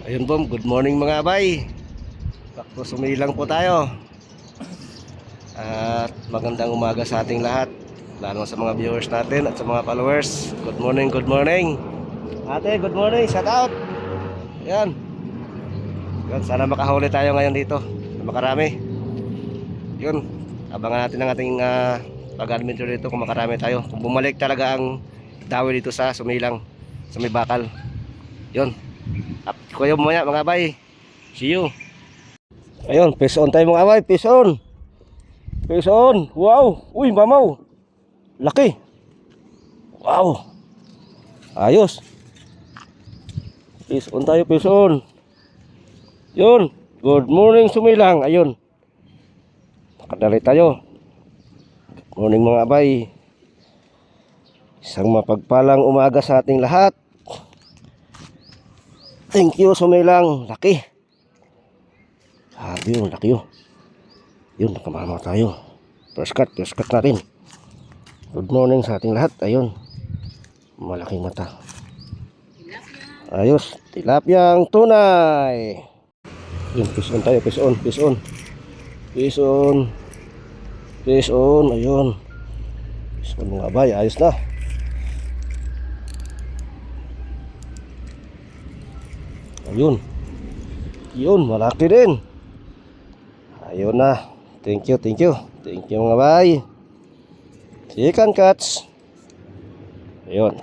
Ayun po, good morning mga abay. Bakto sumilang po tayo. At magandang umaga sa ating lahat, lalo sa mga viewers natin at sa mga followers. Good morning, good morning. Ate, good morning, shout out. Ayan. Yun, sana makahuli tayo ngayon dito na makarami. Yun, abangan natin ang ating pag-adventure dito kung makarami tayo. Kung bumalik talaga ang dawi dito sa sumilang, sa may bakal. Yun, kuya mo maya mga abay. See you. Ayun, fish on tayo mga abay, fish on. Fish on. Wow. Uy, mamaw. Laki. Wow. Ayos. Fish on tayo, fish on. Yun. Good morning sumilang. Ayun. Nakadali tayo. Good morning mga abay. Isang mapagpalang umaga sa ating lahat. Thank you sumilang. Laki. Sabi yun, laki yun. Yun, nakamama tayo. First cut natin. Good morning sa ating lahat. Ayun, malaking mata. Ayos, tilapyang tunay. Yun, fish on tayo, fish on, fish on. Fish on. Fish on, ayun. Fish on mga bay, ayos na. Ayun. Yun, malaki din. Ayun na. Thank you, thank you. Thank you mga bay. Chicken cuts. Ayun.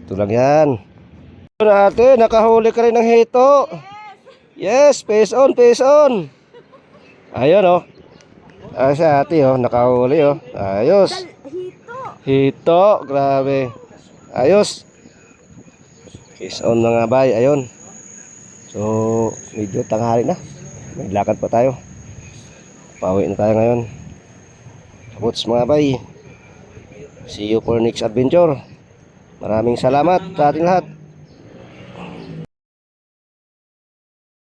Ito lang yan. Ayun ate, nakahuli ka rin ng hito. Yes, face on, face on. Ayun oh. Ayos sa ate oh, nakahuli oh. Ayos. Hito, grabe. Ayos. Face on mga bay, ayun. So, medyo tanghali na. May lakad pa tayo. Pauwi na tayo ngayon. Kaputs mga bay. See you for next adventure. Maraming salamat sa ating lahat.